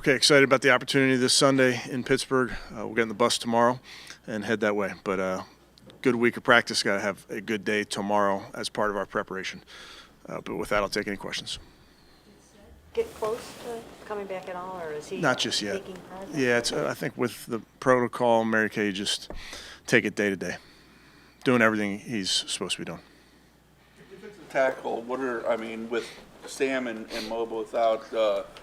Okay, excited about the opportunity this Sunday in Pittsburgh. We'll get in the bus tomorrow and head that way. But good week of practice. Got to have a good day tomorrow as part of our preparation. But with that, I'll take any questions. Get close to coming back at all, or is he not just yet? taking part? Yeah, it's, I think with the protocol, Mary Kay, just take it day to day, doing everything he's supposed to be doing. Defensive tackle, with Sam and Moba without,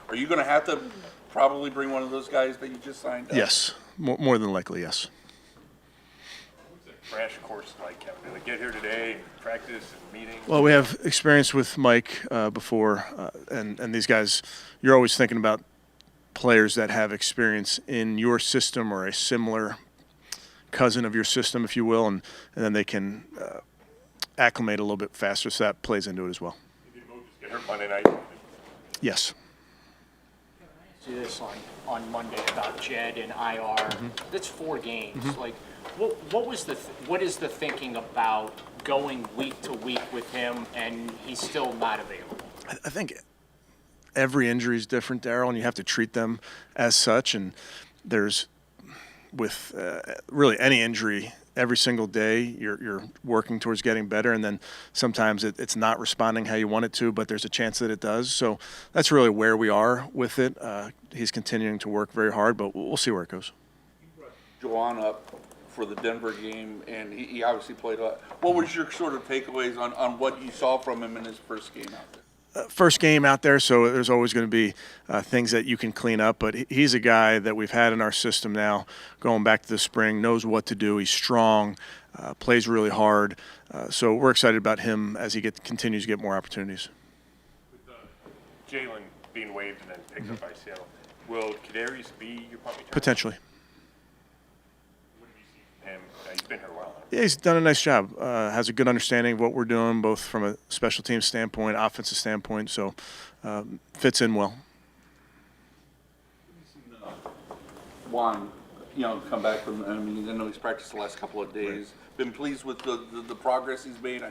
are you going to have to probably bring one of those guys that you just signed up? Yes, more than likely, yes. Crash course like, Kevin? Did they get here today and practice and meetings? Well, we have experience with Mike before, and these guys, you're always thinking about players that have experience in your system or a similar cousin of your system, if you will, and then they can acclimate a little bit faster, so that plays into it as well. Did Mo just get hurt Monday night? Yes. Do this on Monday about Jed and IR. Mm-hmm. That's 4 games. Like, what is the thinking about going week to week with him and he's still not available? I think every injury is different, Darryl, and you have to treat them as such. And there's, with really any injury, every single day you're working towards getting better, and then sometimes it's not responding how you want it to, but there's a chance that it does. So that's really where we are with it. He's continuing to work very hard, but we'll see where it goes. Juwan up for the Denver game, and he obviously played a lot. What was your sort of takeaways on what you saw from him in his first game out there? First game out there, so there's always going to be things that you can clean up. But he's a guy that we've had in our system now going back to the spring, knows what to do. He's strong, plays really hard. So we're excited about him as he continues to get more opportunities. With Jalen being waived and then picked up by Seattle, will Kadarius be your punt returner? Potentially. What have you seen from him? He's been here a while now. Yeah, he's done a nice job. Has a good understanding of what we're doing, both from a special team standpoint, offensive standpoint. So fits in well. Juan, come back from, I know he's practiced the last couple of days. Right. Been pleased with the progress he's made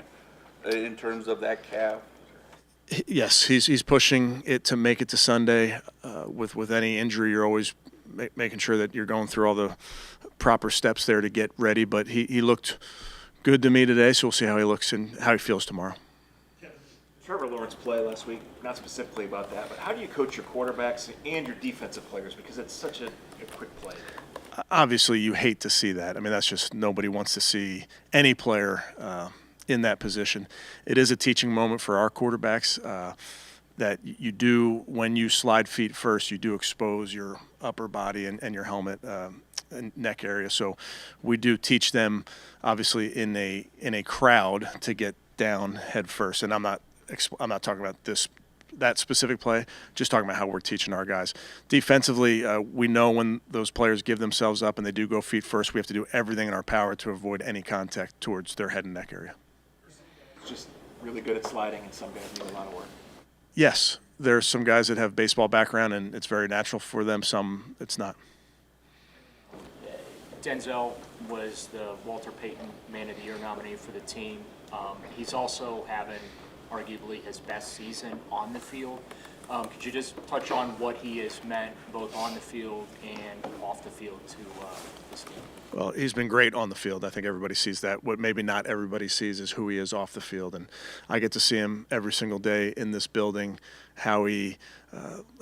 in terms of that calf? Yes, he's pushing it to make it to Sunday. With any injury, you're always making sure that you're going through all the proper steps there to get ready. But he looked good to me today, so we'll see how he looks and how he feels tomorrow. Trevor Lawrence play last week, not specifically about that, but how do you coach your quarterbacks and your defensive players, because it's such a quick play? Obviously, you hate to see that. I mean, that's just nobody wants to see any player in that position. It is a teaching moment for our quarterbacks that you do, when you slide feet first, you do expose your upper body and your helmet and neck area. So we do teach them, obviously, in a crowd to get down head first. And I'm not talking about that specific play, just talking about how we're teaching our guys. Defensively, we know when those players give themselves up and they do go feet first, we have to do everything in our power to avoid any contact towards their head and neck area. Just really good at sliding, and some guys need a lot of work. Yes, there are some guys that have baseball background, and it's very natural for them. Some, it's not. Denzel was the Walter Payton Man of the Year nominee for the team. He's also having arguably his best season on the field. Could you just touch on what he has meant both on the field and off the field to this team? Well, he's been great on the field. I think everybody sees that. What maybe not everybody sees is who he is off the field. And I get to see him every single day in this building, how he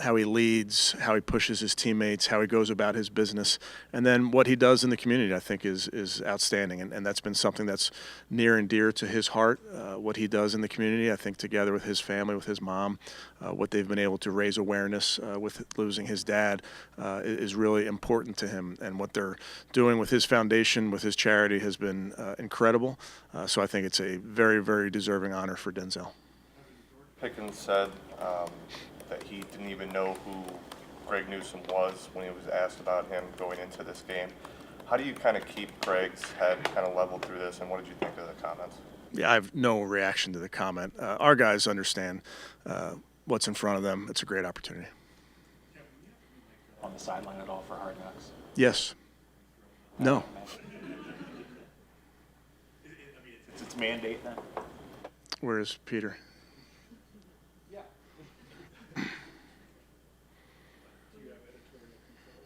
leads, how he pushes his teammates, how he goes about his business, and then what he does in the community, I think, is outstanding. And that's been something that's near and dear to his heart, what he does in the community. I think together with his family, with his mom, what they've been able to raise awareness with losing his dad is really important to him. And what they're doing with his foundation, with his charity, has been incredible. So I think it's a very, very deserving honor for Denzel. Pickens said that he didn't even know who Greg Newsome was when he was asked about him going into this game. How do you kind of keep Greg's head kind of level through this, and what did you think of the comments? Yeah, I have no reaction to the comment. Our guys understand what's in front of them. It's a great opportunity. On the sideline at all for Hard Knocks? Yes. No. It's its mandate then? Where is Peter?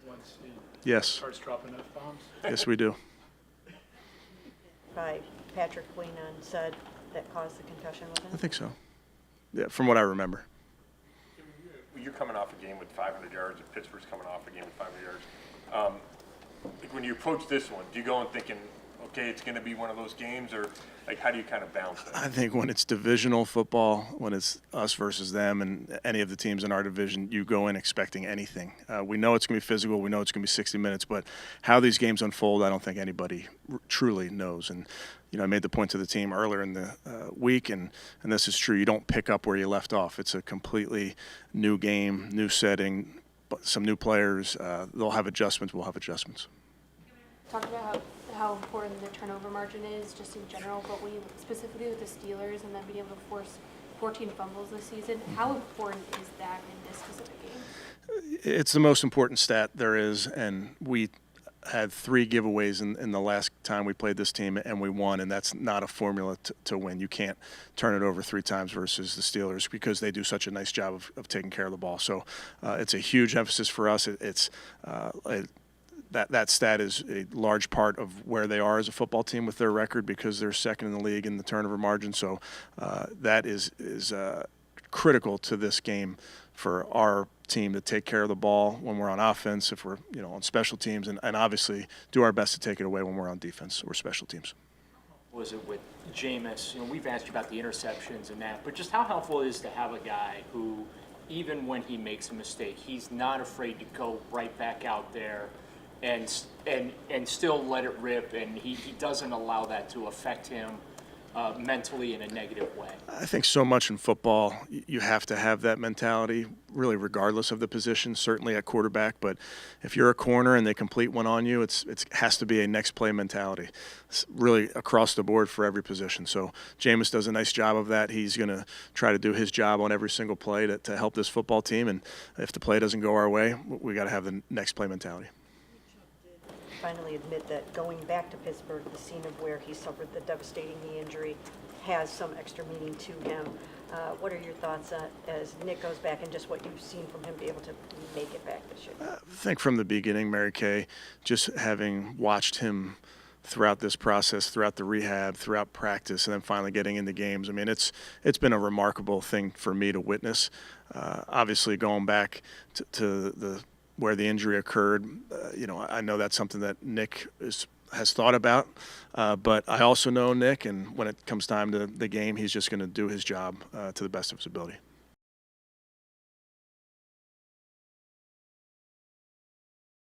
once he Yes, starts dropping F-bombs? yes, we do. By Patrick Queenan said that caused the concussion, I wasn't it? think so. Yeah, from what I remember. You're coming off a game with 500 yards, and Pittsburgh's coming off a game with 500 yards. Like when you approach this one, do you go in thinking, okay, it's going to be one of those games, or like how do you kind of balance that? I think when it's divisional football, when it's us versus them and any of the teams in our division, you go in expecting anything. We know it's going to be physical. We know it's going to be 60 minutes. But how these games unfold, I don't think anybody truly knows. And, I made the point to the team earlier in the week, and this is true. You don't pick up where you left off. It's a completely new game, new setting, some new players. They'll have adjustments. We'll have adjustments. Talked about how important the turnover margin is just in general, but when you specifically with the Steelers and then being able to force 14 fumbles this season, how important is that in this specific game? It's the most important stat there is, and we had 3 giveaways in the last time we played this team, and we won, and that's not a formula to win. You can't turn it over 3 times versus the Steelers because they do such a nice job of taking care of the ball. So it's a huge emphasis for us. That stat is a large part of where they are as a football team with their record because they're second in the league in the turnover margin. So that is critical to this game for our team to take care of the ball when we're on offense, if we're on special teams, and obviously do our best to take it away when we're on defense or special teams. Was it with Jameis? We've asked you about the interceptions and that, but just how helpful it is to have a guy who, even when he makes a mistake, he's not afraid to go right back out there and still let it rip, and he doesn't allow that to affect him mentally in a negative way. I think so much in football, you have to have that mentality, really regardless of the position, certainly at quarterback. But if you're a corner and they complete one on you, it has to be a next play mentality. It's really across the board for every position. So Jameis does a nice job of that. He's going to try to do his job on every single play to help this football team. And if the play doesn't go our way, we got to have the next play mentality. Finally admit that going back to Pittsburgh, the scene of where he suffered the devastating knee injury, has some extra meaning to him. What are your thoughts as Nick goes back and just what you've seen from him be able to make it back this year? I think from the beginning, Mary Kay, just having watched him throughout this process, throughout the rehab, throughout practice, and then finally getting into games. I mean, it's been a remarkable thing for me to witness. Obviously, going back to where the injury occurred, I know that's something that Nick has thought about, but I also know Nick, and when it comes time to the game, he's just going to do his job to the best of his ability.